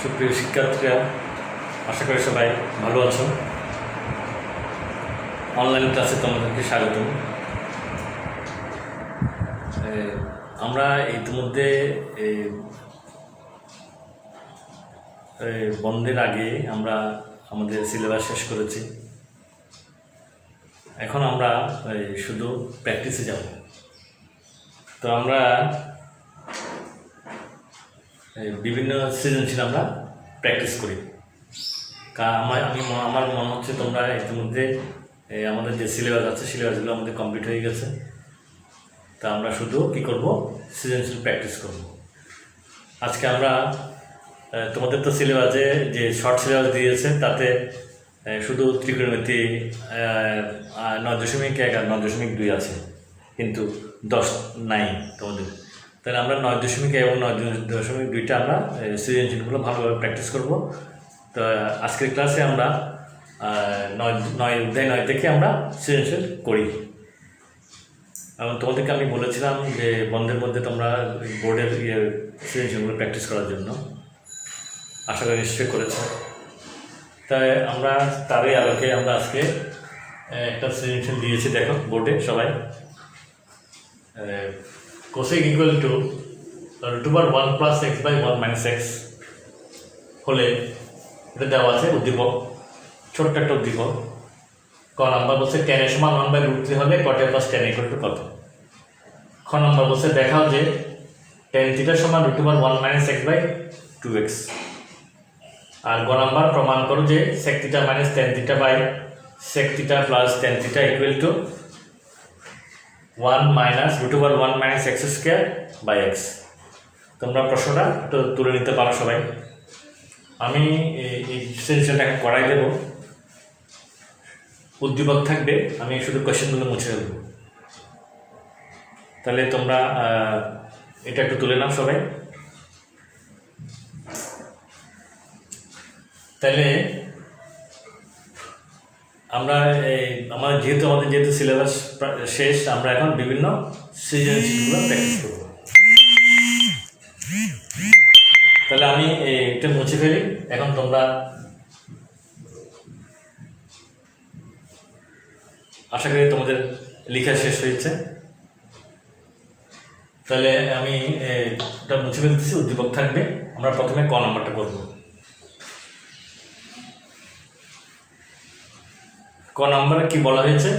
সুপ্রিয় শিক্ষার্থীরা, আশা করি সবাই ভালো আছো। অনলাইন ক্লাসে তোমাদেরকে স্বাগতম। আমরা ইতিমধ্যে বন্ধের আগে আমরা আমাদের সিলেবাস শেষ করেছি। এখন আমরা শুধু প্র্যাকটিসে যাব। তো আমরা বিভিন্ন সৃজনশীল আমরা প্র্যাকটিস করি। আমার মনে হচ্ছে তোমরা ইতিমধ্যে আমাদের যে সিলেবাস আছে সিলেবাসগুলো আমাদের কমপ্লিট হয়ে গেছে। তা আমরা শুধু কী করব, সৃজনশীল প্র্যাকটিস করব। আজকে আমরা তোমাদের তো সিলেবাসে যে শর্ট সিলেবাস দিয়েছে তাতে শুধু ত্রিকোণমিতি 9.1 আর 9.2 আছে, কিন্তু 10 নাই তোমাদের। তাহলে আমরা 9.1 এবং 9.2টা আমরা সৃজনশীলগুলো ভালোভাবে প্র্যাকটিস করব। তো আজকের ক্লাসে আমরা অধ্যায় 9 থেকে আমরা সৃজনশীল করি। এবং তোমাদেরকে আমি বলেছিলাম যে বন্ধের মধ্যে তোমরা বোর্ডের সৃজনশীলগুলো প্র্যাকটিস করার জন্য, আশা করি নিশ্চয়ই করেছো। তাই আমরা তারই আলোকে আমরা আজকে একটা সৃজনশীল দিয়েছি, দেখো বোর্ডে সবাই। cosec equal to √1 plus x by 1 minus x হলে এটা দেওয়া আছে উদ্দীপক, ছোট্ট একটা উদ্দীপক। ক নাম্বার বলছে tan এর সমান 1/√3 হলে cot a plus tan equal to কত। খ নাম্বার বলছে দেখাও যে tan থিটা সমান √1 minus x by 2x। আর গ নাম্বার প্রমাণ করো যে sec theta minus tan theta by sec theta plus tan theta equal to 1 minus √1 minus x square by x। তোমরা প্রশ্নটা একটু তুলে নিতে পারো সবাই। আমি এই সৃজনশীলটা করাই দেব, উদ্দীপক থাকবে, আমি শুধু কোয়েশ্চেনগুলো মুছে দেবো। তাহলে তোমরা এটা একটু তুলে নাও সবাই। তাহলে আমরা আমাদের যেহেতু সিলেবাস শেষ, আমরা এখন বিভিন্ন সৃজনশীলগুলো প্র্যাকটিস করব। তাহলে আমি এটা মুছে ফেলি। এখন তোমরা আশা করি তোমাদের লেখা শেষ হয়েছে। তাহলে আমি এটা মুছে ফেলতেছি, উদ্দীপক থাকবে। আমরা প্রথমে ক নাম্বারটা করব। ক নাম্বারে কি বলা হয়েছে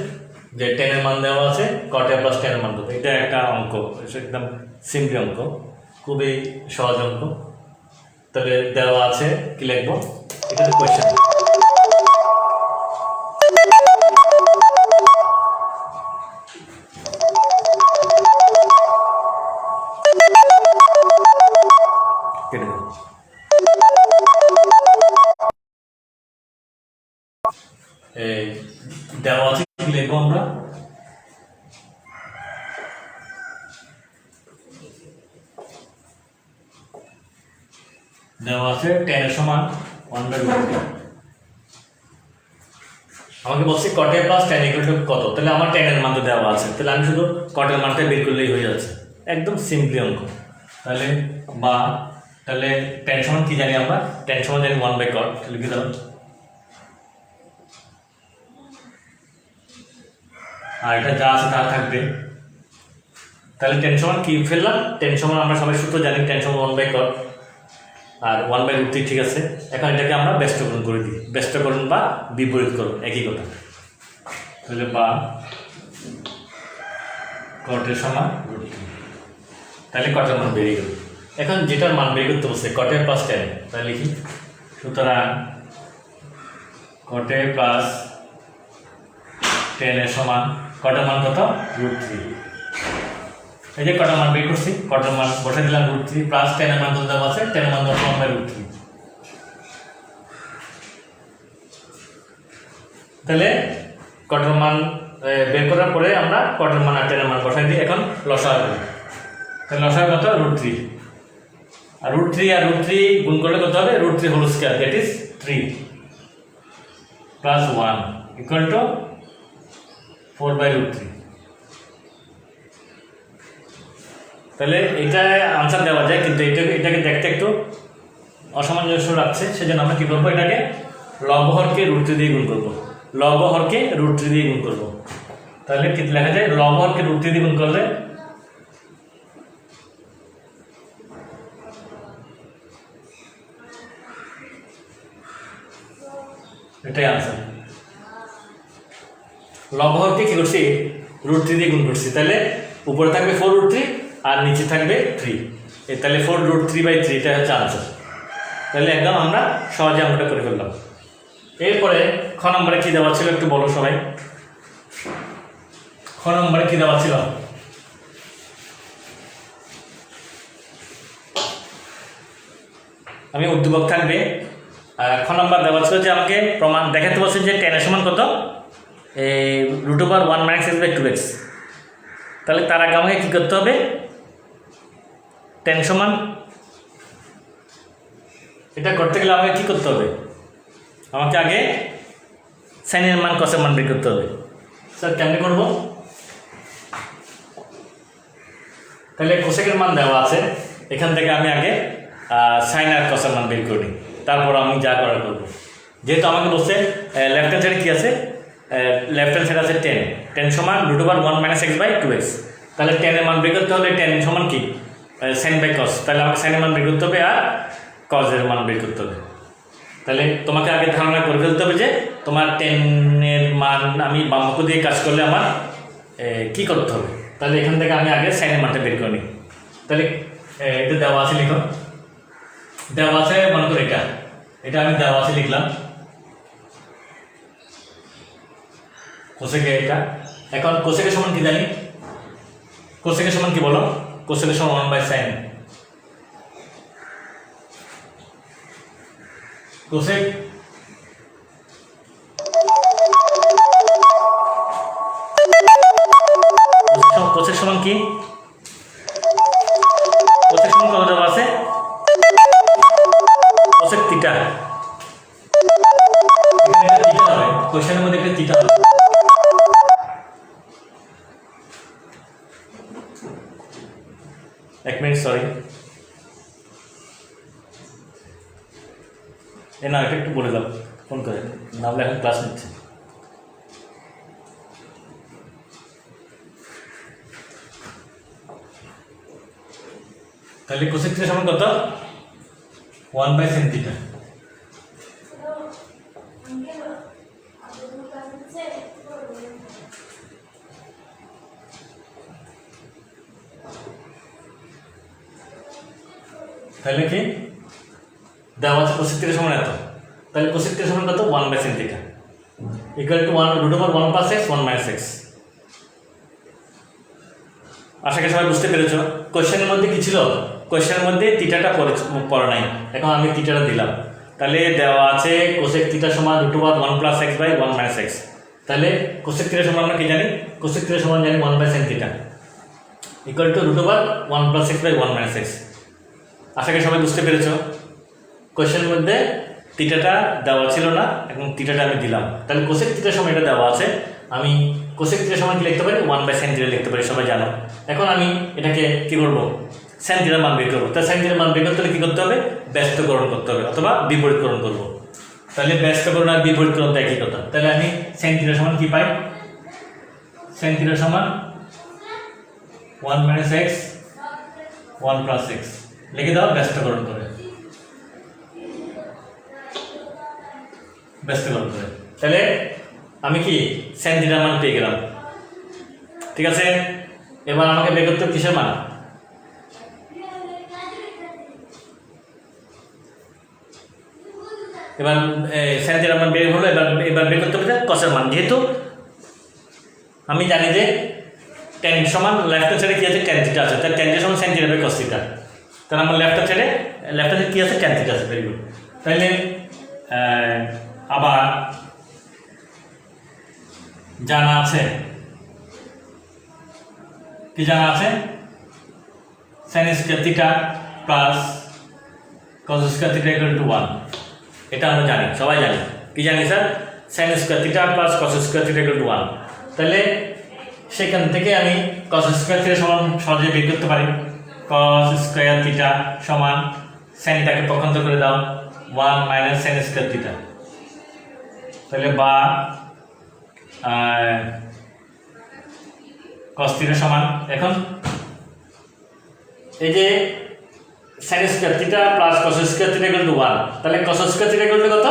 যে tan এর মান দেওয়া আছে, cot a plus tan এর মান দেবো। এটা একটা অঙ্ক, একদম সিম্পল অঙ্ক, খুবই সহজ অঙ্ক। তাহলে দেওয়া আছে, কি লিখবো, এটা তো কোয়েশ্চেন। দেওয়া আছে, কি লিখবো আমরা, দেওয়া আছে tan এর সমান 1/√3। আমাকে বলছে cot a plus tan equal to কত। তাহলে আমার tan এর মান তো দেওয়া আছে, তাহলে আমি শুধু cot এর মানটা বের করলেই হয়ে যাচ্ছে, একদম সিম্পল অঙ্ক। তাহলে তাহলে tan সমান কি জানি আমরা, tan সমান জানি 1/cot, লিখে দাও। আর এটা যা আছে তা থাকবে। তাহলে tan সমান কি ফেললাম, tan সমান আমরা সবাই সূত্র জানি, tan সমান 1/cot আর 1/√3, ঠিক আছে। এখন এটাকে আমরা ব্যস্তকরণ করে দিই, ব্যস্তকরণ বা বিপরীত করুন, একই কথা। তাহলে cot এর সমান √3, তাহলে cot এর মান বেরিয়ে গেল। এখন যেটার মান বের করতে বলছে cot a plus tan, তাহলে লিখি। সুতরাং cot a plus tan এর সমান, cot এর মান কত, √3। এই যে cot এর মান বের করছি, cot এর মান বসাই দিলাম √3 প্লাস tan এর মান কত দেওয়া আছে, tan এর মান 1/√3। তাহলে cot এর মান বের করার পরে আমরা cot এর মান আর tan এর মান বসাই দিই। এখন লসাগু, তাহলে লসাগু কত, √3। আর √3 গুণ করলে কত হবে, √3 whole square, that is 3 plus 1 equal to 4/√3। তাহলে এটা আনসার দেওয়া যায়, কিন্তু এটাকে দেখতে একটু অসামঞ্জস্য রাখছে, সেজন্য আমরা কী করবো, এটাকে লব হরকে √3 দিয়ে গুণ করবো। লব হরকে √3 দিয়ে গুণ করবো। তাহলে কি লেখা যায়, লব হরকে √3 দিয়ে গুণ করলে এটাই আনসার। লব হরকে কি করছি, √3 দিয়ে গুণ করছি, তাহলে উপরে থাকবে 4√3 আর নিচে থাকবে 3, তাহলে 4√3/3, এটা হচ্ছে আনসার। তাহলে একদম আমরা সহজে অঙ্কটা করে ফেললাম। এরপরে খ নম্বরে কী দেওয়া ছিল একটু বলো সবাই। খ নম্বরে কী দেওয়া ছিল, আমি উদ্দীপক থাকবে। খ নম্বর দেওয়া ছিল যে আমাকে প্রমাণ দেখাতে বলছে যে 10 এর সমান কত, √1 - x/2x। তাহলে তার আগে আমাকে কী করতে হবে, 10 সমান, এটা করতে গেলে আমাকে কী করতে হবে, আমাকে আগে সাইনের মান কসের মান বের করতে হবে। স্যার কেমনি করবো, তাহলে কোসেকের মান দেওয়া আছে, এখান থেকে আমি আগে সাইন আর কসের মান বের করি, তারপর আমি যা করার করবো। যেহেতু আমাকে বলছে লেফট হ্যান্ড সাইডে কী আছে, লেফট হ্যান্ড সাইড আছে 10 সমান √1 - x/2x। তাহলে 10 এর মান বের করতে হলে 10 সমান কি, সাইন বাই কস, তাহলে আমাকে সাইনের মান বের করতে হবে আর কজের মান বের করতে হবে। তাহলে তোমাকে আগে ধারণা করে ফেলতে হবে যে তোমার 10 এর মান আমি বামপক্ষ দিয়ে কাজ করলে আমার কী করতে হবে। তাহলে এখান থেকে আমি আগে সাইনের মানটা বের করে নিই। তাহলে এটা দেওয়া আছে, লিখো, দেওয়া আছে মনে করো এটা আমি দেওয়া আছে লিখলাম, কোসেকে এটা। এখন কোসেকের সমান কি জানি, কোসেকের সমান কি বলো, কোসেকের সমান 1/sin। কোসেক কোসেক সমান কি, কোসেক সমান কত দেওয়া আছে, কোসেক থিটা। এখানে একটা থিটা হবে, কোশ্চেনের মধ্যে একটা থিটা হবে। এক মিনিট, সরি, না এটা একটু বলে দাও ফোন করে, নামলে এখন ক্লাস নিচ্ছে। তাহলে কোসেক থিটা সমান কত, 1/sin থিটা। তাহলে কি দেওয়া আছে কোসেক থিটা সমান এত, তাহলে কোসেক থিটা সমান কত, 1/sin theta equal to √1 + x 1 - x। আশা করি সবাই বুঝতে পেরেছ। কোশ্চেনের মধ্যে কি ছিল, কোশ্চেনের মধ্যে থিটাটা পড়ে নাই, এখন আমি থিটাটা দিলাম। তাহলে দেওয়া আছে কোসেক থিটা সমান √1 + x/1 - x। তাহলে কোসেক থিটা সমান আমরা কি জানি, কোসেক থিটা সমান জানি 1/sin theta equal to √1 + x/1 - x। আশা করি সবাই বুঝতে পেরেছ। কোশ্চেনের মধ্যে থিটাটা দেওয়া ছিল না, এখন থিটাটা আমি দিলাম। তাহলে কোসেক থিটার সময় এটা দেওয়া আছে, আমি কোসেক থিটার সময় কি লিখতে পারি, 1/sin থিটা লিখতে পারি, সবাই জানো। এখন আমি এটাকে কি করব, সাইন থিটার মান বের করবো। তাহলে সাইন থিটার মান বের করতে হলে কী করতে হবে, ব্যস্তকরণ করতে হবে অথবা বিপরীতকরণ করবো। তাহলে ব্যস্তকরণ আর বিপরীতকরণ তো একই কথা। তাহলে আমি সাইন থিটার সমান কি পাই, সাইন থিটার সমান 1 - x 1 + x লিখে দাও, ব্যস্তকরণ করে, ব্যস্তকরণ করে। তাহলে আমি কি সাইন থিটার মান পেয়ে গেলাম। ঠিক আছে, এবার আমাকে বের করতে হবে কিসের মান, এবার সাইন থিটার মান বের হলো, এবার বের করতে হবে কসের মান। যেহেতু আমি জানি যে tan সমান লেফট হ্যান্ড সাইডে কি আছে, tan থিটা আছে, তাহলে tan থিটা সমান sin theta by cos theta. তাহলে আমার লেফট হ্যান্ড সাইডে কি আছে, tan থিটা আছে। Very good. তাহলে আবার জানা আছে, কি জানা আছে, sin square theta plus cos square theta equal to 1। এটা আমরা জানি, সবাই জানি। কি জানি sir, sin square theta plus cos square theta equal to 1। তাহলে সেখান থেকে আমি cos স্কয়ার থিটা সমান সহজে বের করতে পারি, cos স্কয়ার থিটা সমান সাইনটাকে পক্ষান্তর করে দাও 1 মাইনাস সাইন স্কয়ার থিটা, তাহলে বা cos থিটা সমান, এখন এই যে sin square theta plus cos square theta equal to 1, তাহলে cos square theta equal two কত,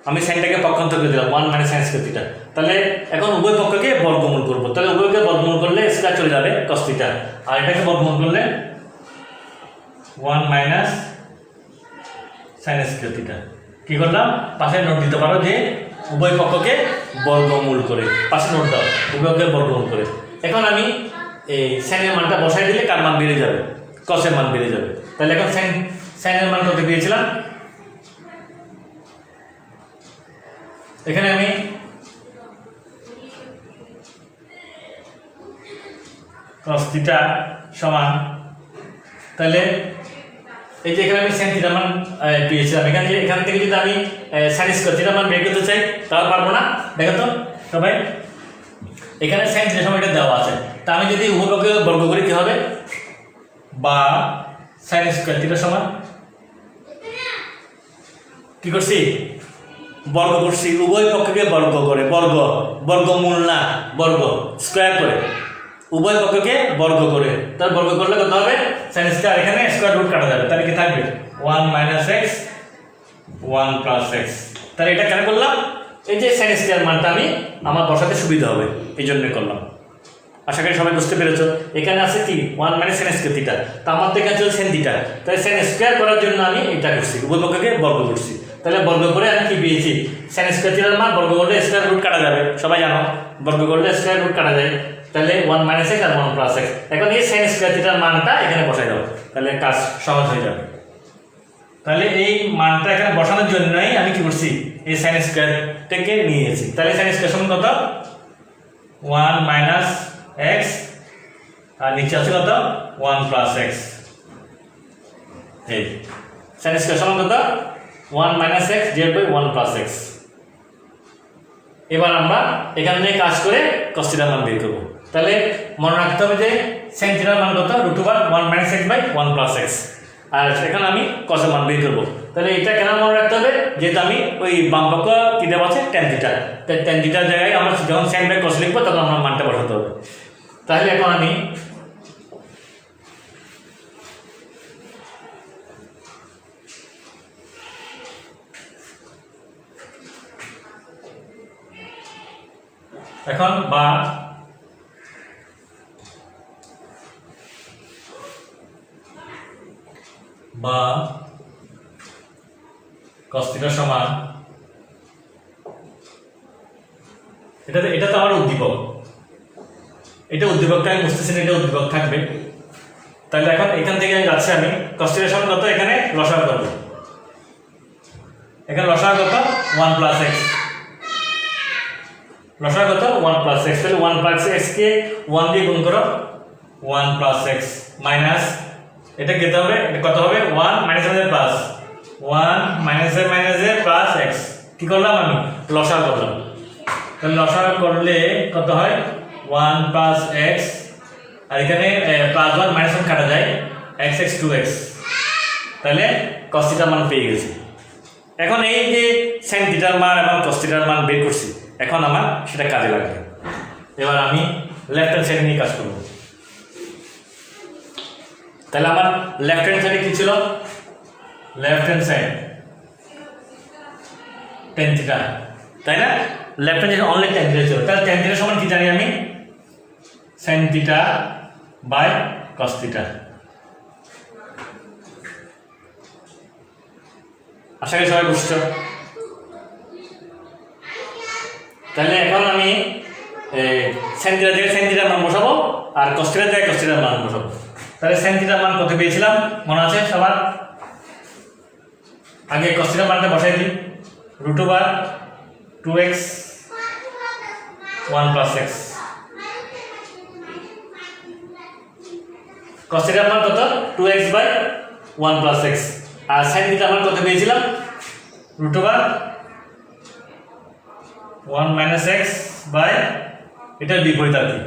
আমি সাইনটাকে পক্ষান্তর করে দিলাম 1 মাইনাস sin স্কয়ার থিটা, তাহলে এখন উভয় পক্ষকে বর্গমূল করব, তাহলে উভয়কে বর্গমূল করলে স্কয়ার চলে যাবে cos থিটা, আর এটাকে বর্গমূল করলে 1 মাইনাস sin স্কয়ার থিটা। কি করলাম, পাশে নোট দিতে পারো যে উভয় পক্ষকে বর্গমূল করে, পাশে নোট দাও উভয়কে বর্গমূল করে। এখন আমি এই সাইনের মানটা বসাই দিলে কার মান বেড়ে যাবে, কসের মান বেড়ে যাবে, তাহলে এখন সাইনের মান কত পেয়েছিলাম, এখানে আমি cos থিটা সমান, তাহলে এই যে এখানে আমি sin থিটা মান পেয়েছিলাম, এখান থেকে যদি আমি sin স্কয়ার থিটা মান বের করতে চাই তাহলে পারবো না। দেখো তো সবাই, এখানে sin থিটা সমান এটা দেওয়া আছে, তা আমি যদি উভয়কে বর্গ করি কি হবে, বা sin স্কয়ার থিটা সমান কি করছি, বর্গ করছি, উভয় পক্ষকে বর্গ করে, বর্গমূল না, বর্গ স্কয়ার করে, উভয় পক্ষকে বর্গ করে, তার বর্গ করলে কত হবে, sin স্কয়ার, এখানে স্কয়ার রুট কাটা যাবে, তাহলে কি থাকবে 1 মাইনাস x 1 প্লাস x। তাহলে এটা কেন করলাম, এই যে sin স্কয়ার মানটা আমি আমার বসাতে সুবিধা হবে এই জন্য করলাম। আশা করি সবাই বুঝতে পেরেছো। এখানে আছে কি 1 মাইনাস sin স্কয়ার থিটা, তা আমার তো এখানে ছিল sin থিটা, তাই sin স্কয়ার করার জন্য আমি এটা করছি, উভয় পক্ষকে বর্গ করছি, তাহলে বর্গ করে আমি কি পেয়েছি, sin স্কয়ার থিটার মান বর্গ করলে স্কয়ার রুট কাটা যাবে, সবাই জানো বর্গ করলে স্কয়ার রুট কাটা যায়, তাহলে 1 মাইনাস x আর 1 প্লাস x। এখন এই sin স্কয়ার থিটার মানটা এখানে বসাই দাও, তাহলে কাজ সহজ হয়ে যাবে। তাহলে এই মানটা এখানে বসানোর জন্যই আমি কি করছি, এই sin স্কয়ারটাকে নিয়েছি, তাহলে sin স্কয়ার সমান কত 1 মাইনাস x আর নিচে আছে কত 1 প্লাস x, এই sin স্কয়ার সমান কত 1 minus x divide by 1 plus x। এবার আমরা এখান থেকে কাজ করে cos থিটার মান বের করব, তাহলে মনে রাখতে হবে যে sin থিটার মান কত √1 minus x by 1 plus x, আর এখানে আমি cos এর মান বের করব। তাহলে এটা কেন মনে রাখতে হবে, যেহেতু আমি ওই বাম পক্ষ কি দেওয়া আছে tan থিটা, তাই tan থিটার জায়গায় আমরা যখন sin বাই cos লিখব তখন আমার মানটা বসাতে হবে। তাহলে এখন আমি বা cos থিটা সমান, এটা তো আমার উদ্দীপক, এটা উদ্দীপকটা আমি বুঝতেছি না, এটা উদ্দীপক থাকবে। তাহলে এখন এখান থেকে আমি যাচ্ছি, আমি cos থিটা সমান কত, এখানে লসাগু করব, এখানে লসাগু কত 1 প্লাস x, লসাগু কত 1 প্লাস x, তাহলে 1 প্লাস x কে 1 দিয়ে গুণ করো 1 প্লাস x মাইনাস এটা কেটে হবে, এটা কত হবে 1 মাইনাস এর প্লাস 1 মাইনাস এর প্লাস x। কি করলাম, আমি লসাগু করলাম, তাহলে লসাগু করলে কত হয় 1 প্লাস x, আর এখানে প্লাস 1 মাইনাস 1 কাটা যায়, x 2x, তাহলে cos থিটার মান পেয়ে গেছি। এখন এই যে sin থিটার মান এবং cos থিটার মান বের করছি, এখন আমার সেটা কাজে লাগবে। এবার আমি লেফট হ্যান্ড সাইড নিয়ে কাজ করব, তাহলে আমার লেফট হ্যান্ড সাইডে কি ছিল, left hand side tan theta, তাই না, left hand side only tan theta ছিল, তাহলে tan থিটা সমান কি জানি আমি, sin theta by cos theta. আশা করি সবাই বুঝছো। তাহলে এখন আমি sin থিটা থেকে sin থিটার মান বসাবো আর cos থিটা থেকে cos থিটার মান বসাবো। তাহলে sin থিটার মান কত পেয়েছিলাম মনে আছে সবার, আগে cos থিটার মানটা বসাই দিই, √2x 1 প্লাস x, cos থিটার মান কত 2x বাই 1 প্লাস x, আর sin থিটার মান কত পেয়েছিলাম √1 মাইনাস x বাই এটার বিপরীত আর কি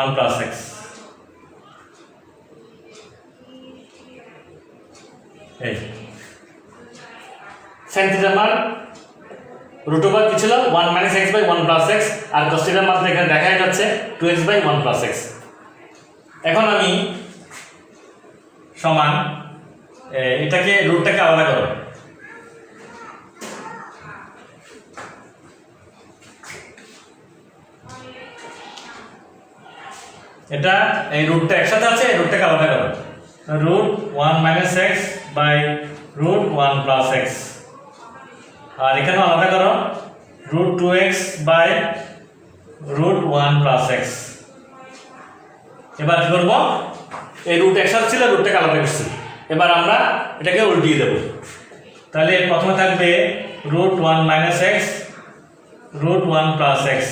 1 প্লাস x। এই সাইন থিটার মান রুট ওভার কি ছিল 1 minus x by 1 plus x, আর কস থিটার মান এখানে দেখা যাচ্ছে 2x বাই 1 প্লাস এক্স। এখন আমি সমান এটাকে রুটটাকে আলাদা করো, এটা এই রুটটা একসাথে আছে, এই রুটটাকে আলাদা করো, root 1 minus x by root 1 plus x, আর এখানে আলাদা করো root 2x by root 1 plus x. এবার কি করবো, এই রুট একসাথে ছিল, রুটটাকে আলাদা করছি, এবার আমরা এটাকে উল্টিয়ে দেব। তাহলে প্রথমে থাকবে root 1 minus x root 1 plus x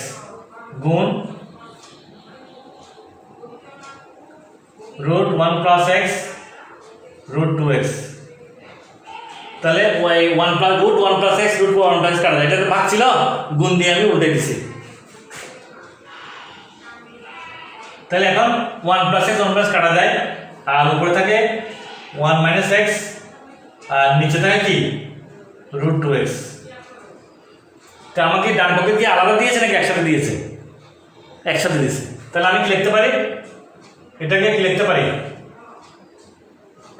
গুণ root 1 plus x root 2x। তাহলে ওই 1 plus root 1 plus x root 1 plus কাটা যায়, এটা তো ভাগ ছিল, গুণ দিয়ে আমি উল্টে দিছি। তাহলে এখন 1 প্লাস এক্স 1 প্লাস কাটা যায়, আর উপরে থাকে 1 মাইনাস এক্স, আর নিচে থাকে কি রুট 2x। তো আমাকে ডান পক্ষে কি আলাদা দিয়েছে নাকি একসাথে দিয়েছে? একসাথে দিয়েছে। তাহলে আমি কি লিখতে পারি, এটাকে কি লিখতে পারি,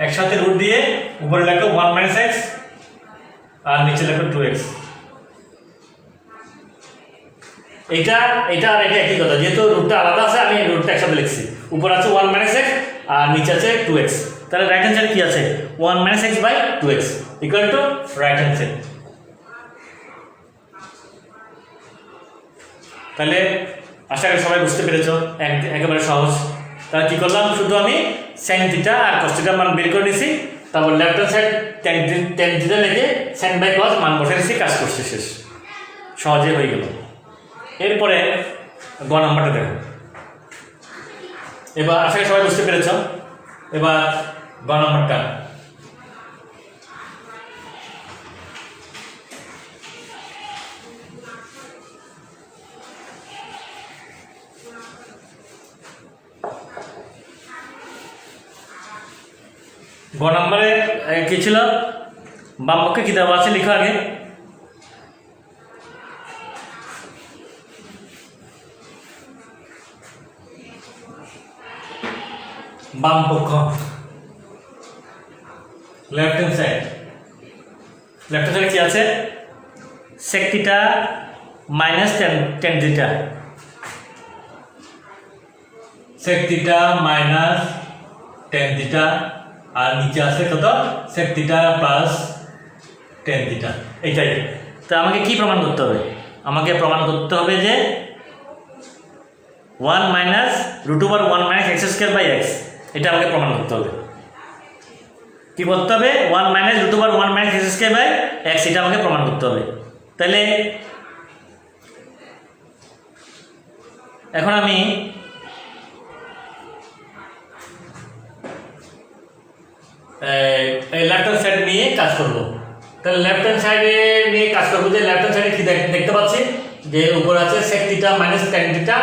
একসাথে রুট দিয়ে উপরে লেখো 1 মাইনাস এক্স আর নিচে লেখো 2x। এটা এটা আর এটা একই কথা, যেহেতু রুটটা আলাদা আছে আমি রুটটা একসাথে লিখছি, উপর আছে 1 মাইনাস এক্স আর নিচে আছে 2x। তাহলে রাইট হ্যান্ড সাইড কি আছে 1 minus x by 2x equal to right hand side. তাহলে আশা করি সবাই বুঝতে পেরেছো, একেবারে সহজ। তাহলে কি করলাম, শুধু আমি সাইন থিটা আর কস থিটার মান বের করে নিয়েছি, তারপর left hand side tan theta লিখে সাইন বাই কস মান বসে নিয়েছি, কাজ করছি, শেষ, সহজে হয়ে গেল। এরপরে গ নাম্বারটা দেখো, এবার আশা করি সবাই বুঝতে পেরেছ। এবার গ নাম্বারটা, গ নম্বরে কি ছিল, বাম পক্ষে কি দেওয়া আছে লিখো আগে, বাম পক্ষ left hand side, left hand সাইডে কি আছে sec theta minus tan theta, sec theta minus tan theta, আর নিচে আছে কত sec theta plus tan theta, এইটাই। তো আমাকে কি প্রমাণ করতে হবে, আমাকে প্রমাণ করতে হবে যে 1 minus root over 1 minus x square by x, এটা আমাকে প্রমাণ করতে হবে। কি করতে হবে, 1 minus root over 1 minus x square by x, এটা আমাকে প্রমাণ করতে হবে। তাহলে এখন আমি লেফট হ্যান্ড সাইড নিয়ে কাজ করব। তাহলে লেফট হ্যান্ড সাইডে নিয়ে কাজ করবো, যে লেফট হ্যান্ড সাইডে কি দেখতে পাচ্ছি যে উপরে আছে sec theta minus tan theta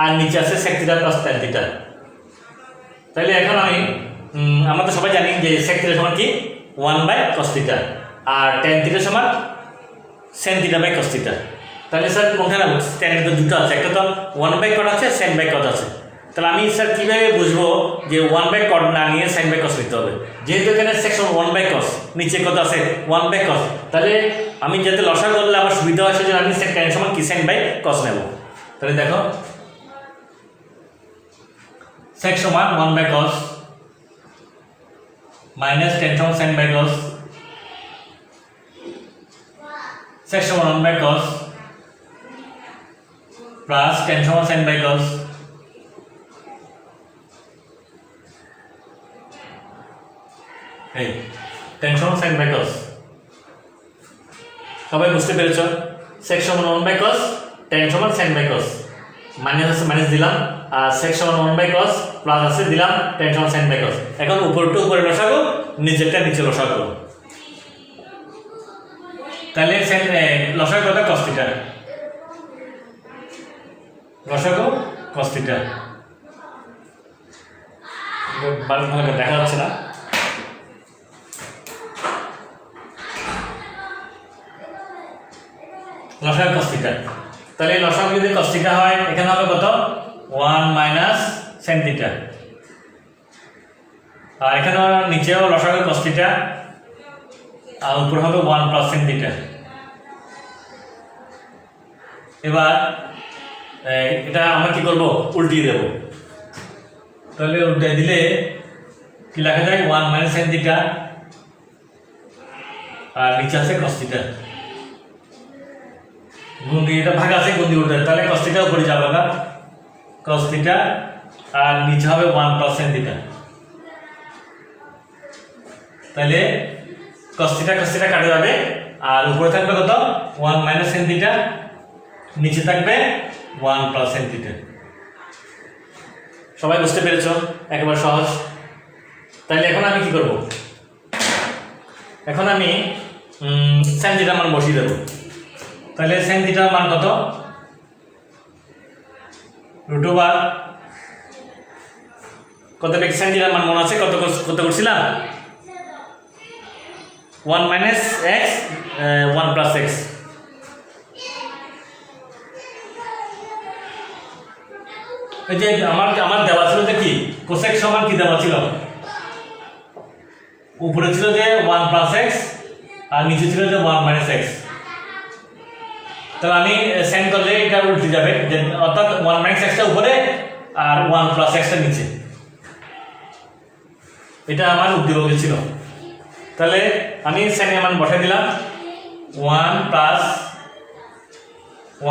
আর নিচে আছে sec theta plus tan theta. তাহলে এখন আমি আমরা তো সবাই জানি যে sec থিটা সমান কি 1 বাই cos থিটা আর tan থিটা সমান sin theta by cos theta. তাহলে স্যার কোনটা না, tan তো দুটো আছে, একটা তো 1 বাই cot আছে, sin বাই cos আছে। তাহলে আমি স্যার কীভাবে বুঝবো যে 1 বাই cot না নিয়ে sin বাই cos নিতে হবে, যেহেতু এখানে সেকশন 1 বাই cos, নিচে কত আছে 1 বাই cos, তাহলে আমি যাতে লসাগু করলে আমার সুবিধা হয় সেজন্য আমি tan সমান কি sin বাই cos নেব। তাহলে দেখো sec সমান 1 বাই cos মাইনাস tan সমান sin বাই cos, sec সমান 1 বাই cos প্লাস tan সমান sin বাই cos, এই tan সমান sin বাই cos। সবাই বুঝতে পেরেছ, sec সমান 1 বাই cos, tan সমান sin বাই cos, মাইনাস আছে মাইনাস দিলাম, আর sec সমান 1 বাই cos প্লাস আছে দিলাম tan সমান sin বাই cos। এখন উপরটা উপরে লসাগু, নিচেরটা নিচে লসাগু। তাহলে লসাগু কত cos থিটা, লসাগু cos থিটা, দেখা যাচ্ছে না। লসাগু cos থিটা। তাহলে লসাগু যদি cos থিটা হয় এখানে হবে কত 1 মাইনাস sin থিটা, আর এখানে নিচেও লসাগু cos থিটা আর উপরে হবে 1 প্লাস sin থিটা। এবার এটা আমরা কি করব উল্টিয়ে দেব। তাহলে উল্টিয়ে দিলে কি লেখা যায় 1 মাইনাস sin থিটা আর নিচে আছে cos থিটা, গুণ দিয়ে এটা ভাগ আছে গুণ দিয়ে উল্টে, তাহলে cos থিটা উপরে যাবে না cos থিটা আর নিচে হবে 1 প্লাস sin থিটা। তাহলে cos থিটা কাটা যাবে আর উপরে থাকবে কত 1 মাইনাস sin থিটা, নিচে থাকবে 1 প্লাস sin থিটা। সবাই বুঝতে পেরেছো? একেবারে সহজ। তাহলে এখন আমি কি করব, এখন আমি sin থিটার মান বসিয়ে দেব। তাহলে sin থিটার মান কত √, কত বেগ sin থিটার মান মনে আছে কত করছিলাম 1 মাইনাস x 1 প্লাস x। এই যে আমার দেওয়া ছিল যে কি cos x সমান কি দেওয়া ছিল, উপরে ছিল যে 1 প্লাস x আর নিচে ছিল যে 1 মাইনাস x। তাহলে আমি সাইন করলে এটা উল্টে যাবে, অর্থাৎ 1 মাইনাস x টা উপরে আর 1 প্লাস x টা নিচে। এটা আমার উদ্দীপক ছিল। তাহলে আমি সাইনের মান বসাই দিলাম 1 plus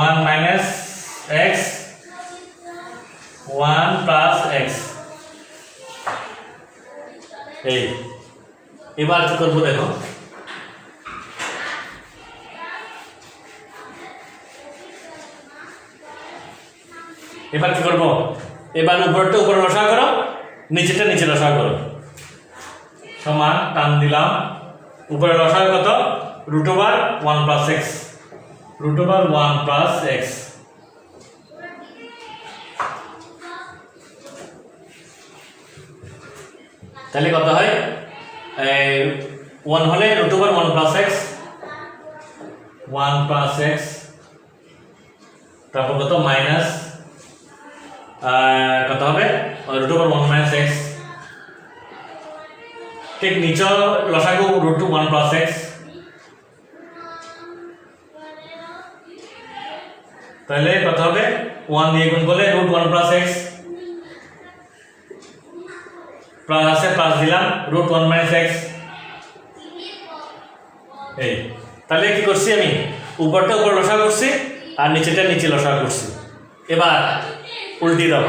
1 minus x 1 plus x। এই এবার কি করবো দেখো, এবার কি করবো, এবার উপরটা উপরে লসাগু করো, নিচেটা নিচে লসাগু করো, সমান টান দিলাম। উপরে লসাগু কত √1 প্লাস x, √1 প্লাস x। তাহলে কত হয় 1 হলে √1 প্লাস x 1 প্লাস x, তারপর কত মাইনাস কত হবে √1 মাইনাস x, ঠিক নিচে লসাগু √1 প্লাস x। তাহলে কত হবে 1 দিয়ে গুণ করলে √1 প্লাস x, প্লাস আছে প্লাস দিলাম √1 মাইনাস x। এই তাহলে কি করছি আমি উপরটা উপর লসাগু করছি আর নিচেটা নিচে লসাগু করছি। এবার উল্টি দাও,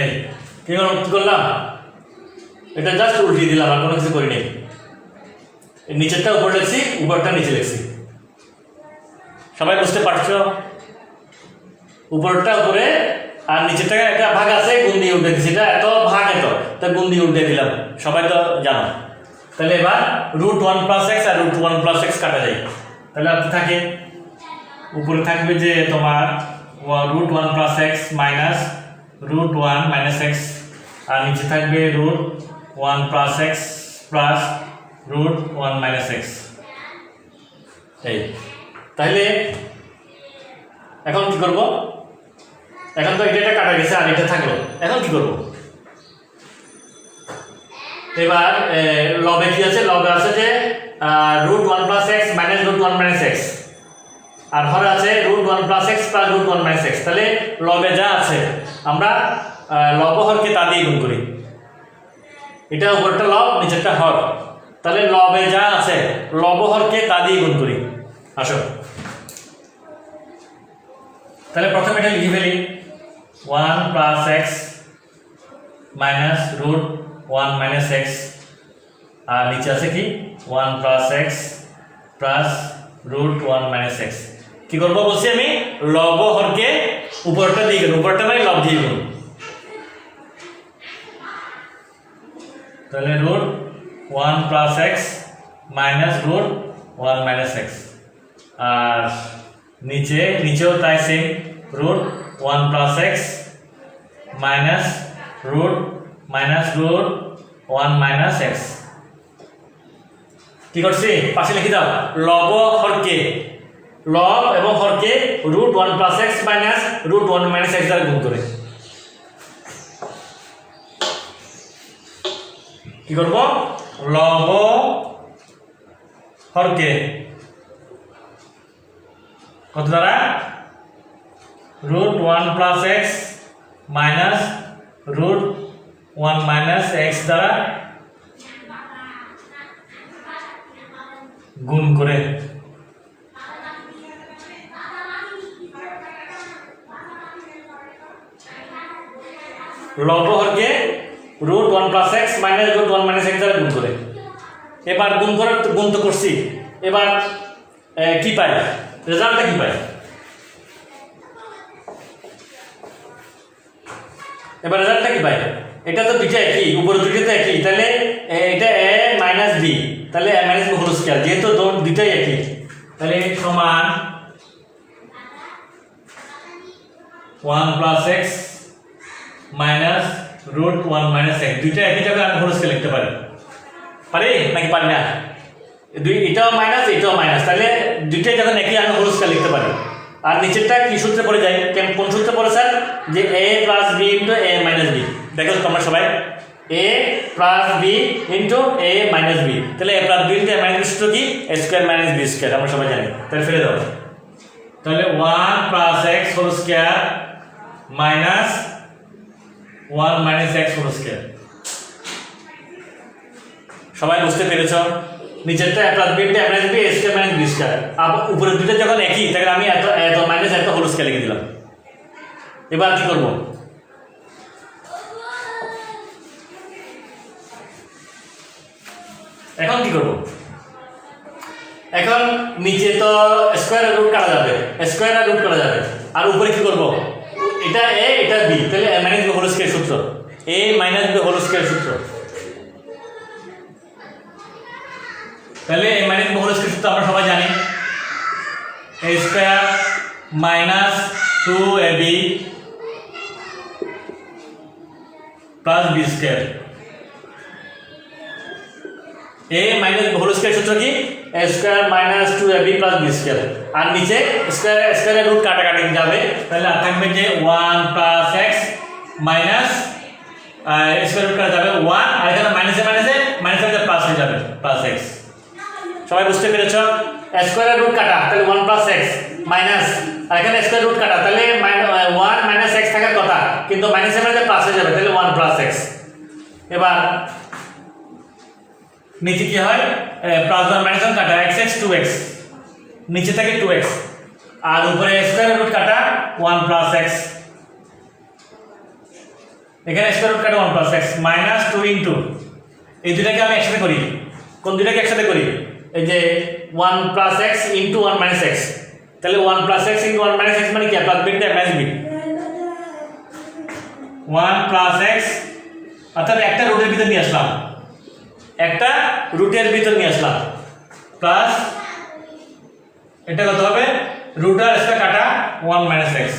এই কি করলাম, এটা জাস্ট উল্টিয়ে দিলাম আর কোনো কিছু করিনি। নিচেরটা উপরে লিখছি উপরটা নিচে লিখছি। সবাই বুঝতে পারছো? উপরটা উপরে আর নিচেরটা একটা ভাগ আছে গুণ দিয়ে উল্টে দিচ্ছি, এটা এত ভাগ এত তা গুণ দিয়ে উল্টে দিলাম, সবাই তো জানো। তাহলে এবার √1 প্লাস x আর √1 প্লাস x কাটা যায়। তাহলে আর থাকে উপরে থাকবে যে তোমার √1 plus x minus √1 minus x আর নিচে থাকবে √1 plus x plus √1 minus x। এই তাহলে এখন কি করব, এখন তো এটা কাটা গেছে আর এটা থাকলো, এখন কি করব, এবার লবে কি আছে, লবে আছে যে √1 plus x minus √1 minus x আর হরে আছে √1 plus x plus √1 minus x। তাহলে লবে যা আছে আমরা লব হরকে তা দিয়ে গুণ করি, এটা উপরটা লব নিচেরটা হর। তাহলে লবে যা আছে লব হরকে তা দিয়ে গুণ করি। আসো তাহলে প্রথমে এটা লিখে ফেলি 1 plus x minus √1 minus x আর নিচে আছে কি 1 plus x plus √1 minus x। কি করবো বলছি আমি, লব হরকে উপরটা দিয়ে গুণ, উপরটা মানে লব দিয়ে গুণ। তাহলে root 1 plus x minus root 1 minus x, আর নিচেও তাই same, root 1 plus x minus root 1 minus x. কি করছি? পাশে লিখে দাও, লব হরকে, লব এবং হরকে root 1 plus x minus root 1 minus x দ্বারা গুণ করে কি করব? লব হরকে কত দ্বারা? Root 1 plus x minus root 1 minus x দ্বারা গুণ করে। লব হরকে root 1 plus x minus root 1 minus x দ্বারা গুণ করে। এবার গুণ তো করছি, এবার কি পাই? রেজাল্টটা কি পাই? এবার রেজাল্টটা কি পাই? এটা তো দুইটা একই, উপরে দুইটা তো একই, তাহলে এটা a মাইনাস b, তাহলে a minus b whole square, যেহেতু দুইটাই একই তাহলে সমান 1 plus x minus root 1 minus x, দুইটা একই জায়গায় আমি হোল স্কয়ার লিখতে পারি নাকি পারি না? এটাও মাইনাস এটাও মাইনাস, তাহলে দুইটাই যখন একই আমি হোল স্কয়ার লিখতে পারি। আর নিচেরটা কি সূত্রে পড়ে যায়? কোন সূত্রে পড়ে স্যার? যে a plus b into a minus b। দেখো তোমরা সবাই, a plus b into a minus b, তাহলে a plus b into a minus b সূত্র কি? a square minus b square, আমরা সবাই জানি। তাহলে ফেলে দাও, তাহলে 1 plus x whole square minus 1 minus x whole square. সবাই বুঝতে পেরেছ? নিচেরটা a plus b into a minus b, a square minus b square, আর উপরে দুটো যখন একই তাহলে আমি এত মাইনাস এত হোল স্কয়ার লিখে দিলাম। এবার কি করব? এখন কি করব? এখন নিচে তো স্কয়ার রুট কাটা যাবে, স্কয়ার আর রুট কাটা যাবে, আর উপরে কি করব? এটা a এটা b, তাহলে a minus b whole square সূত্র, a minus b whole square সূত্র। তাহলে a minus b whole square সূত্র আমরা সবাই জানি, a square minus 2ab plus b square. a minus b whole square সূত্র কি? a square minus 2ab plus b square, আর নিচে স্কয়ারের রুট কাটাকাটি যাবে, তাহলে আর থাকবে যে 1 plus x minus square root কাটা যাবে 1, আর এখানে মাইনাসে মাইনাসে প্লাস হয়ে যাবে প্লাস x। সবাই বুঝতে পেরেছো? স্কয়ারের রুট কাটা তাহলে 1 প্লাস x মাইনাস, আর এখানে স্কয়ার রুট কাটা তাহলে 1 মাইনাস x থাকার কথা, কিন্তু মাইনাসে মাইনাসে প্লাস হয়ে যাবে, তাহলে 1 প্লাস x। এবার নিচে কি হয়? প্লাস 1 মাইনাস 1 কাটা x x 2x, নিচে থাকে 2x, আর উপরে স্কয়ার রুট কাটা 1 প্লাস x, এখানে স্কয়ার রুট কাটা 1 প্লাস x মাইনাস 2 ইনটু, এই দুটাকে আমি একসাথে করি। কোন দুটাকে একসাথে করি? এই যে 1 plus x into 1 minus x, তাহলে 1 plus x into 1 minus x মানে কি? Plus b into minus b, 1 plus x, অর্থাৎ একটা রুটের ভিতর নিয়ে আসলাম, একটা রুটের ভিতর নিয়ে আসলাম, প্লাস এটা কত হবে? রুট আর স্কয়ার কাটা 1 মাইনাস x।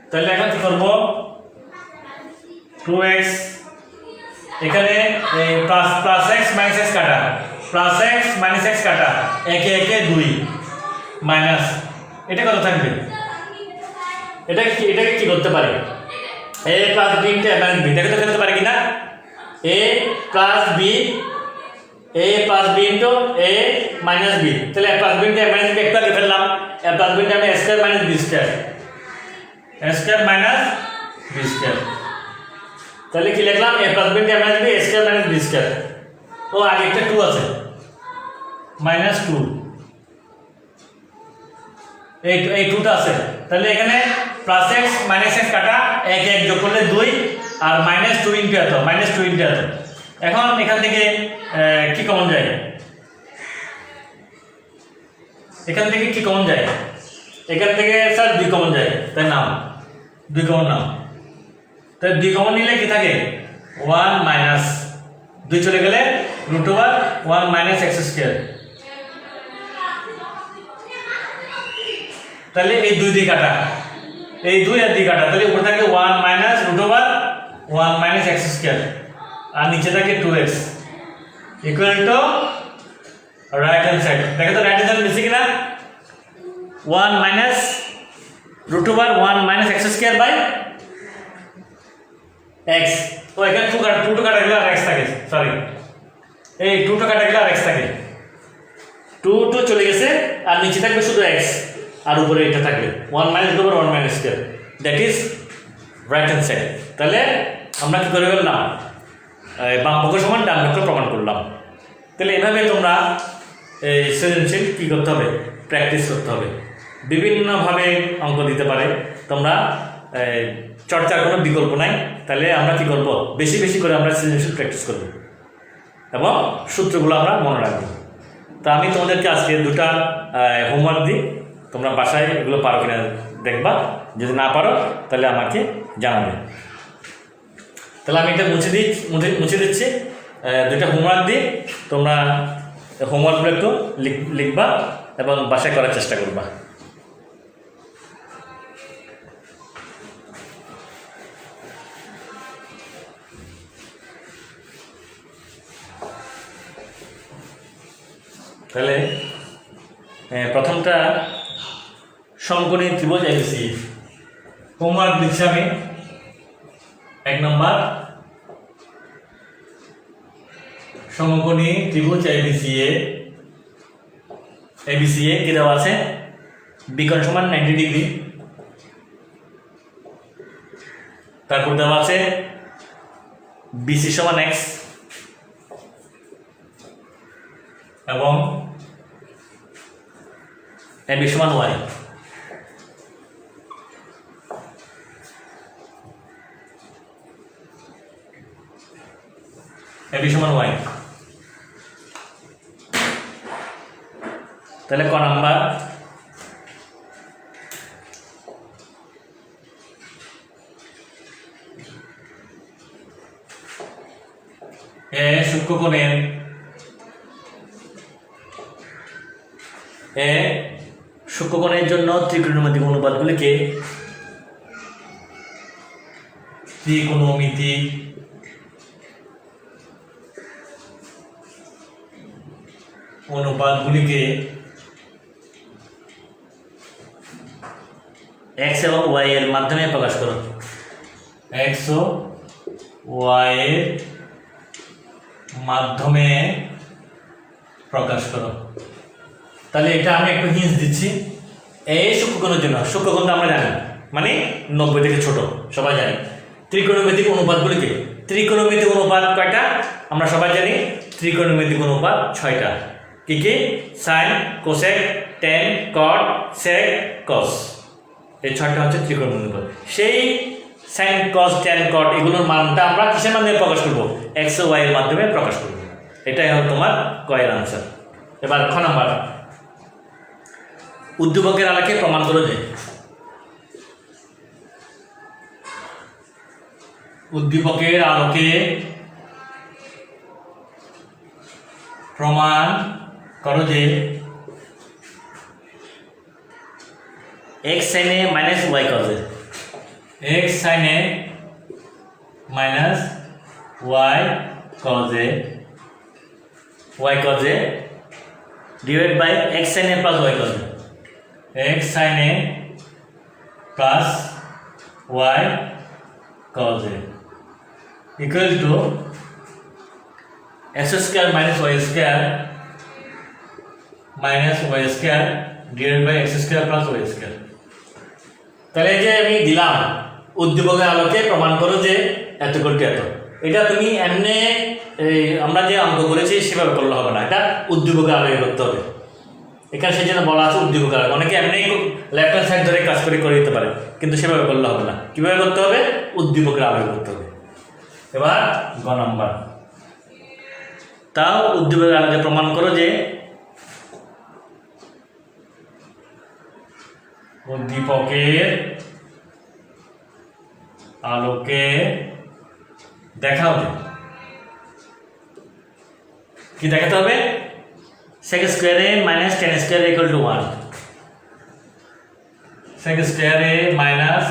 তাহলে এখন কি করব? 2x, এখানে plus plus x minus x কাটা, প্লাস x মাইনাস x কাটা, একে একে 2 মাইনাস, এটা কত থাকবে? এটাকে কি করতে পারে? a plus b into a minus b, দেখো তো করতে পারে কিনা? a plus b into a minus b, তাহলে a plus b into a minus b একটা লিখে ফেললাম, a plus b into a square minus b square, a square minus b square. তাহলে কি লিখলাম? a plus b into a minus b, a square minus b square. ও আগে একটা 2 আছে, মাইনাস 2, এই 2টা আছে, তাহলে এখানে প্লাস x মাইনাস x কাটা, এক এক যোগ করলে 2, আর মাইনাস 2 ইনটু এত, মাইনাস 2 ইনটু এত। এখন এখান থেকে কি কমন যায়? এখান থেকে কি কমন যায়? এখান থেকে স্যার 2 কমন যায়, তাই নাম 2 কমন নাম, তাহলে 2 কমন নিলে কি থাকে 1 মাইনাস 2 চলে গেলে √1 মাইনাস x স্কয়ার। তাহলে এই 2 দিয়ে কাটা, এই 2 আর 2 কাটা, তাহলে উপরে থাকে 1 মাইনাস √1 মাইনাস x স্কয়ার আর নিচে থাকে 2x equal to right hand side. দেখো তো রাইট হ্যান্ড সাইড বেশি কিনা 1 minus √1 minus x square by x। তো এখানে 2 কাটা গেলে আর x থাকে, সরি এই 2 কাটা গেলে আর x থাকে, 2 চলে গেছে আর নিচে থাকবে শুধু x আর উপরে এটা থাকবে 1 minus √1 minus square, that is right hand side. তাহলে আমরা কি করে ফেললাম বাম পক্ষ সমান ডান পক্ষ প্রমাণ করলাম। তাহলে এভাবে তোমরা এই সৃজনশীল কী করতে হবে, প্র্যাকটিস করতে হবে। বিভিন্নভাবে অঙ্ক দিতে পারে, তোমরা চর্চার কোনো বিকল্প নাই। তাহলে আমরা কি করব, বেশি বেশি করে আমরা সৃজনশীল প্র্যাকটিস করব এবং সূত্রগুলো আমরা মনে রাখবো। তা আমি তোমাদেরকে আজকে 2টা হোমওয়ার্ক দিই, তোমরা বাসায় এগুলো পারো কিনা দেখবা, যদি না পারো তাহলে আমাকে জানাবে। তাহলে আমি এটা মুছে দিচ্ছি, 2টা হোমওয়ার্ক দিই, তোমরা হোমওয়ার্কগুলো একটু লিখবা এবং বাসায় করার চেষ্টা করবা। তাহলে প্রথমটা সমকোণী ত্রিভুজ এবিসি। হোমওয়ার্ক দিচ্ছি আমি 1 নম্বর, সমকোণী ত্রিভুজ এবিসি কি দেওয়া আছে, বিকোণ সমান 90 ডিগ্রি, তারপর দেওয়া আছে বিসি সমান x এবং এবি সমান y। এবি সমান y। তাহলে ক নাম্বার, সূক্ষ্মকোণের সূক্ষ্মকোণের জন্য ত্রিকোণমিতিক অনুপাতগুলিকে x এবং y এর মাধ্যমে প্রকাশ করো। x ও y এর মাধ্যমে প্রকাশ করো। তাহলে এটা আমি একটু হিন্স দিচ্ছি। এই সূক্ষ্মকোণের জন্য, সূক্ষ্মকোণ তো আমরা জানি মানে 90 থেকে ছোট, সবাই জানি। ত্রিকোণমিতিক অনুপাতগুলিকে, ত্রিকোণমিতিক অনুপাত কয়টা আমরা সবাই জানি, ত্রিকোণমিতিক অনুপাত 6টা। কি কি? সাইন, কোসেক, টেন, কট, সেক, কস, এই 6টা হচ্ছে ত্রিকোণমিতিক অনুপাত। সেই সাইন, কস, টেন, কট এগুলোর মানটা আমরা কিসের মাধ্যমে প্রকাশ করব, x ও y এর মাধ্যমে প্রকাশ করব। এটাই হলো তোমার কয়ের আনসার। এবার খ নাম্বার, উদ্দীপকের আলোকে প্রমাণ করো যে, উদ্দীপকের আলোকে প্রমাণ করো যে x sin a minus y cos a, x sin a minus y cos a, y cos a divided by x sin a plus y cos a, x sin a plus y cos a equal to x square minus y square divided by x square plus y square। তাহলে যে আমি দিলাম উদ্দীপকের আলোকে প্রমাণ করো যে এত করতে এত, এটা তুমি এমনি আমরা যে অঙ্ক করেছি সেভাবে করলে হবে না, এটা উদ্দীপকের আলোকে করতে হবে। এখানে সেই জন্য বলা আছে উদ্দীপকের আলোকে। অনেকে এমনি লেফট হ্যান্ড সাইড ধরে কাজ করে দিতে পারে, কিন্তু সেভাবে করলে হবে না। কিভাবে করতে হবে? উদ্দীপকের আলোকে করতে হবে। এবার গ নাম্বার, তাও উদ্দীপকের আলোকে প্রমাণ করো যে উদ্দীপকের আলোকে দেখাও যে কি দেখাতে হবে sec square a minus tan square a equal to 1 sec square a minus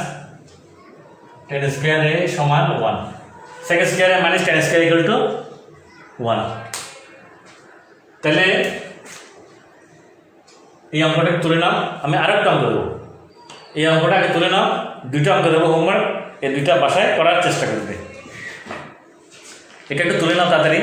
tan square a সমান 1 sec square a minus tan square equal to 1 তাহলে এই অঙ্কটা তুলে নাও আমি আরেকটা অঙ্ক দেবো এই অঙ্কটা আগে তুলে নাও দুইটা অঙ্ক দেবো হোমওয়ার্ক এই দুইটা বাসায় করার চেষ্টা করবে এটা একটু তুলে নাও তাড়াতাড়ি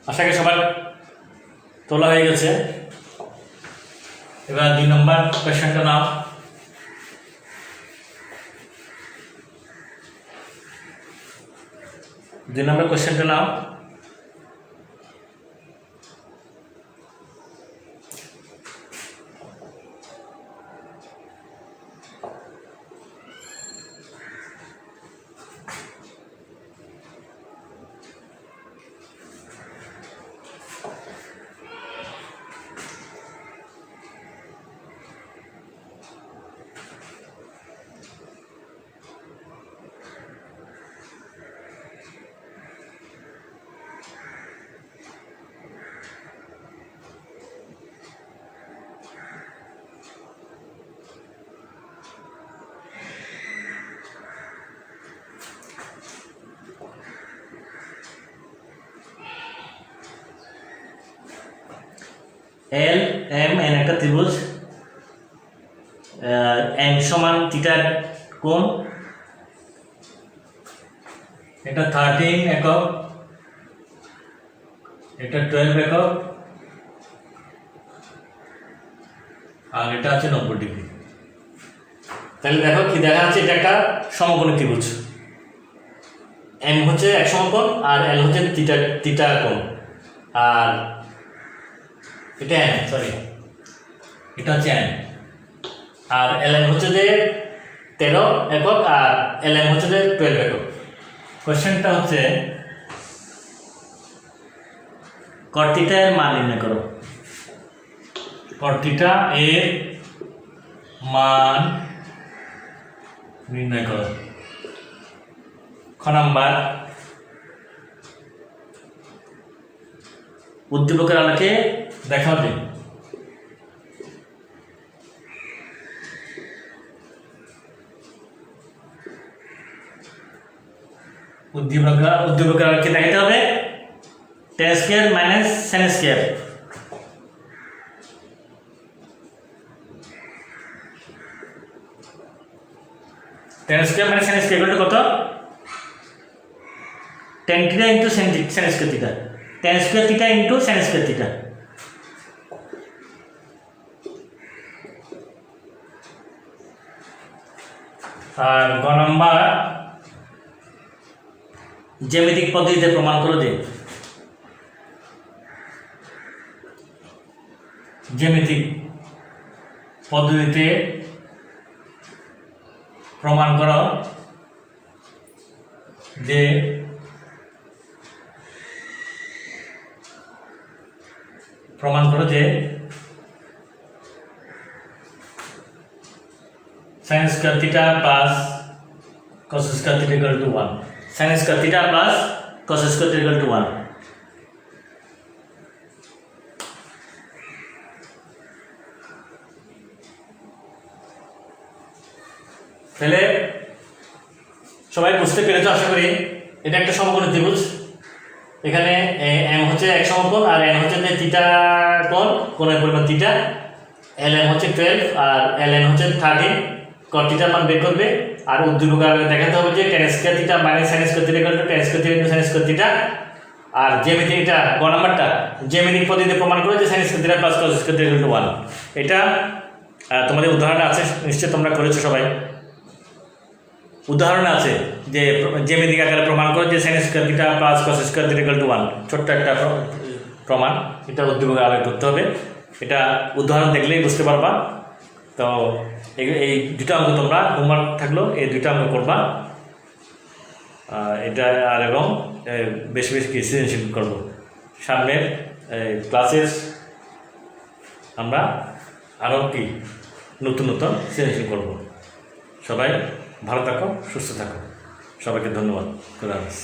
আশা করি সবার তোলা হয়ে গেছে এবার 2 নম্বর কোশ্চেনটা নাও এল এম এন একটা ত্রিভুজ এন সমান থিটার কোণ এটা 13 একক এটা 12 একক আর এটা আছে 90 ডিগ্রি তাহলে দেখো কি দেখা যাচ্ছে এটা একটা সমকোণী ত্রিভুজ এম হচ্ছে এক সমকোণ আর এল হচ্ছে থিটা কোণ আর এটা এন সরি এটা হচ্ছে এন আর এল এম হচ্ছে যে 13 একক আর এল এম হচ্ছে যে 12 একক কোশ্চেনটা হচ্ছে কট থিটা এর মান নির্ণয় করো কট থিটা এর মান নির্ণয় করো খ নাম্বার উদ্দীপকের আলোকে দেখাও যে উদ্দীপককে দেখাতে হবে tan square minus sin square. tan square minus sin square কত? tan theta into sin square theta, tan square theta into sin square theta. আর গ নাম্বার জ্যামিতিক পদ্ধতিতে প্রমাণ করো যে জ্যামিতিক পদ্ধতিতে প্রমাণ করো যে sin square theta plus cos square theta equal to 1, sin square theta plus cos square theta equal to 1। তাহলে সবাই বুঝতে পেরেছো আশা করি। এটা একটা সমকোণী ত্রিভুজ, এখানে m হচ্ছে এক সমকোণ আর n হচ্ছে থিটা কোণ, কোণের পরিমাণ থিটা, ln হচ্ছে 12 আর ln হচ্ছে 13, cot থিটা মান বের করবে। আর উদ্দীপক দেখাতে হবে যে tan square theta minus sin square theta equal to tan square theta into sin square theta. আর জ্যামিতিক এটা গ নাম্বারটা জ্যামিতিক পদ্ধতিতে প্রমাণ করে যে sin square theta plus cos square theta equal to 1। এটা তোমাদের উদাহরণ আছে, নিশ্চয়ই তোমরা করেছো সবাই। উদাহরণ আছে যে জ্যামিতিক আকারে প্রমাণ করে যে sin square theta plus cos square theta equal to 1, ছোট্ট একটা প্রমাণ। এটা উদ্দীপক আলোকে করতে হবে, এটা উদাহরণ দেখলেই বুঝতে পারবা। তো এই দুটো অঙ্ক তোমরা হোমওয়ার্ক থাকলো, এই দুটো অঙ্ক করবা এটা। আর এবং বেশি বেশি সৃজনশীল করবো। সামনের ক্লাসের আমরা আরও কি নতুন নতুন সৃজনশীল করবো। সবাই ভালো থাকো, সুস্থ থাকো। সবাইকে ধন্যবাদ। খোদা হাফেজ।